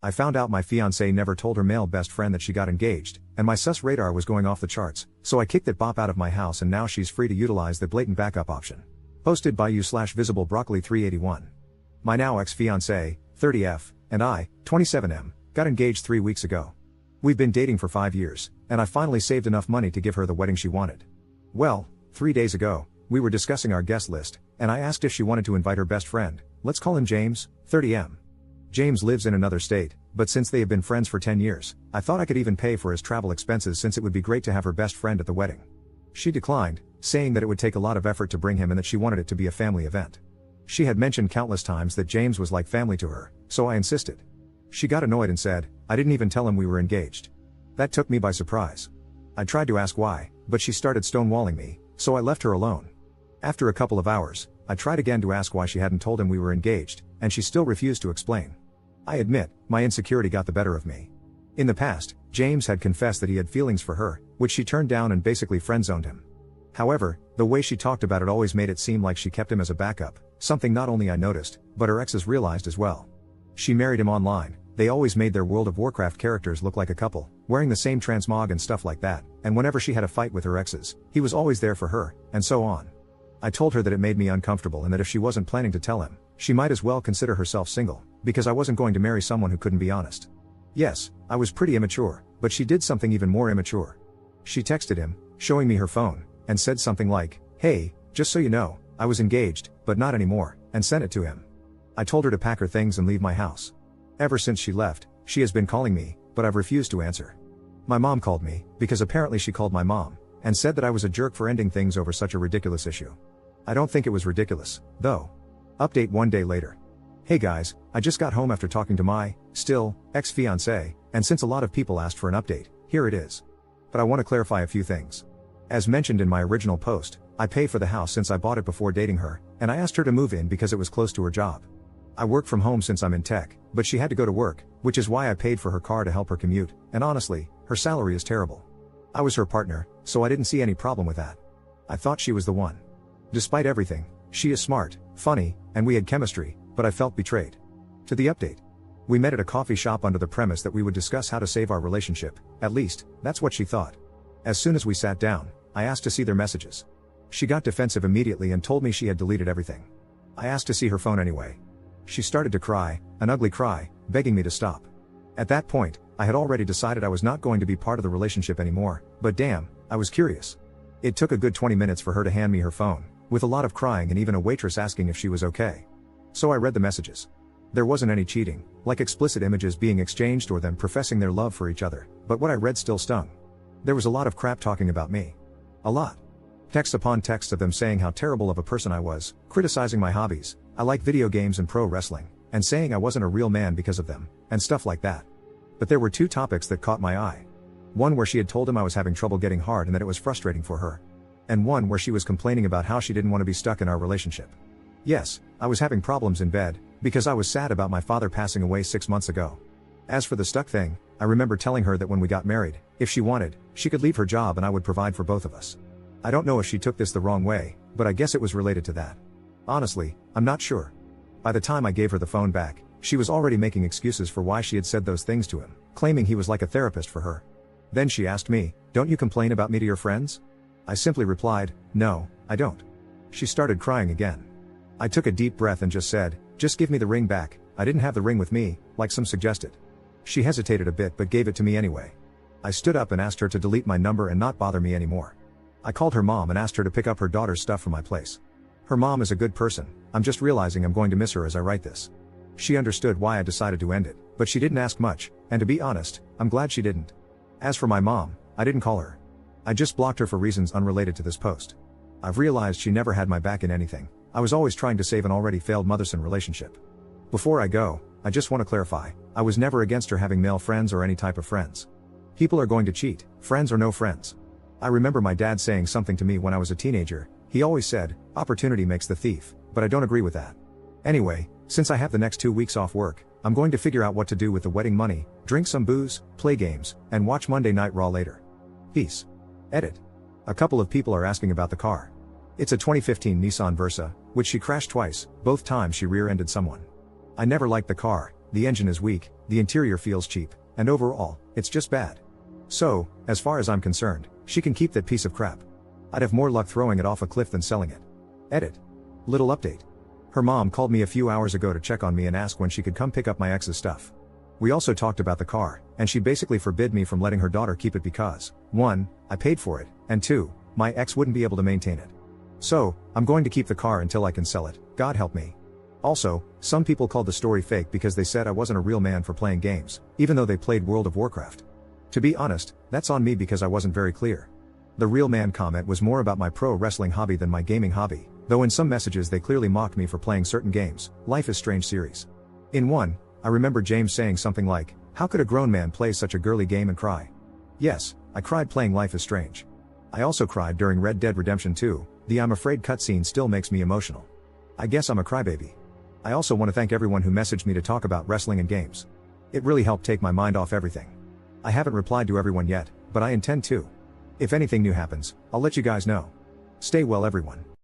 I found out my fiance never told her male best friend that she got engaged, and my sus radar was going off the charts, so I kicked that bop out of my house and now she's free to utilize the blatant backup option. Posted by you/visible broccoli 381. My now ex-fiance, 30F, and I, 27M, got engaged 3 weeks ago. We've been dating for 5 years, and I finally saved enough money to give her the wedding she wanted. Well, 3 days ago, we were discussing our guest list, and I asked if she wanted to invite her best friend, let's call him James, 30M. James lives in another state, but since they have been friends for 10 years, I thought I could even pay for his travel expenses since it would be great to have her best friend at the wedding. She declined, saying that it would take a lot of effort to bring him and that she wanted it to be a family event. She had mentioned countless times that James was like family to her, so I insisted. She got annoyed and said, I didn't even tell him we were engaged. That took me by surprise. I tried to ask why, but she started stonewalling me, so I left her alone. After a couple of hours, I tried again to ask why she hadn't told him we were engaged, and she still refused to explain. I admit, my insecurity got the better of me. In the past, James had confessed that he had feelings for her, which she turned down and basically friend-zoned him. However, the way she talked about it always made it seem like she kept him as a backup, something not only I noticed, but her exes realized as well. She married him online, they always made their World of Warcraft characters look like a couple, wearing the same transmog and stuff like that, and whenever she had a fight with her exes, he was always there for her, and so on. I told her that it made me uncomfortable and that if she wasn't planning to tell him, she might as well consider herself single, because I wasn't going to marry someone who couldn't be honest. Yes, I was pretty immature, but she did something even more immature. She texted him, showing me her phone, and said something like, hey, just so you know, I was engaged, but not anymore, and sent it to him. I told her to pack her things and leave my house. Ever since she left, she has been calling me, but I've refused to answer. My mom called me, because apparently she called my mom, and said that I was a jerk for ending things over such a ridiculous issue. I don't think it was ridiculous, though. Update 1 day later. Hey guys, I just got home after talking to my, still, ex-fiance, and since a lot of people asked for an update, here it is. But I want to clarify a few things. As mentioned in my original post, I pay for the house since I bought it before dating her, and I asked her to move in because it was close to her job. I work from home since I'm in tech, but she had to go to work, which is why I paid for her car to help her commute, and honestly, her salary is terrible. I was her partner, so I didn't see any problem with that. I thought she was the one. Despite everything, she is smart, funny, and we had chemistry, but I felt betrayed. To the update. We met at a coffee shop under the premise that we would discuss how to save our relationship, at least, that's what she thought. As soon as we sat down, I asked to see their messages. She got defensive immediately and told me she had deleted everything. I asked to see her phone anyway. She started to cry, an ugly cry, begging me to stop. At that point, I had already decided I was not going to be part of the relationship anymore, but damn, I was curious. It took a good 20 minutes for her to hand me her phone, with a lot of crying and even a waitress asking if she was okay. So I read the messages. There wasn't any cheating, like explicit images being exchanged or them professing their love for each other, but what I read still stung. There was a lot of crap talking about me. A lot. Text upon text of them saying how terrible of a person I was, criticizing my hobbies, I like video games and pro wrestling, and saying I wasn't a real man because of them, and stuff like that. But there were two topics that caught my eye. One where she had told him I was having trouble getting hard and that it was frustrating for her. And one where she was complaining about how she didn't want to be stuck in our relationship. Yes, I was having problems in bed, because I was sad about my father passing away 6 months ago. As for the stuck thing, I remember telling her that when we got married, if she wanted, she could leave her job and I would provide for both of us. I don't know if she took this the wrong way, but I guess it was related to that. Honestly, I'm not sure. By the time I gave her the phone back, she was already making excuses for why she had said those things to him, claiming he was like a therapist for her. Then she asked me, "Don't you complain about me to your friends?" I simply replied, "No, I don't." She started crying again. I took a deep breath and just said, "Just give me the ring back, I didn't have the ring with me, like some suggested." She hesitated a bit but gave it to me anyway. I stood up and asked her to delete my number and not bother me anymore. I called her mom and asked her to pick up her daughter's stuff from my place. Her mom is a good person, I'm just realizing I'm going to miss her as I write this. She understood why I decided to end it, but she didn't ask much, and to be honest, I'm glad she didn't. As for my mom, I didn't call her. I just blocked her for reasons unrelated to this post. I've realized she never had my back in anything. I was always trying to save an already failed mother-son relationship. Before I go, I just want to clarify, I was never against her having male friends or any type of friends. People are going to cheat, friends or no friends. I remember my dad saying something to me when I was a teenager. He always said, opportunity makes the thief, but I don't agree with that. Anyway, since I have the next 2 weeks off work, I'm going to figure out what to do with the wedding money, drink some booze, play games, and watch Monday Night Raw later. Peace. Edit. A couple of people are asking about the car. It's a 2015 Nissan Versa, which she crashed twice, both times she rear-ended someone. I never liked the car, the engine is weak, the interior feels cheap, and overall, it's just bad. So, as far as I'm concerned, she can keep that piece of crap. I'd have more luck throwing it off a cliff than selling it. Edit. Little update. Her mom called me a few hours ago to check on me and ask when she could come pick up my ex's stuff. We also talked about the car, and she basically forbid me from letting her daughter keep it because, 1, I paid for it, and 2, my ex wouldn't be able to maintain it. So, I'm going to keep the car until I can sell it, God help me. Also, some people called the story fake because they said I wasn't a real man for playing games, even though they played World of Warcraft. To be honest, that's on me because I wasn't very clear. The real man comment was more about my pro wrestling hobby than my gaming hobby, though in some messages they clearly mocked me for playing certain games, Life is Strange series. In one, I remember James saying something like, "How could a grown man play such a girly game and cry?" Yes, I cried playing Life is Strange. I also cried during Red Dead Redemption 2, the I'm afraid cutscene still makes me emotional. I guess I'm a crybaby. I also want to thank everyone who messaged me to talk about wrestling and games. It really helped take my mind off everything. I haven't replied to everyone yet, but I intend to. If anything new happens, I'll let you guys know. Stay well everyone.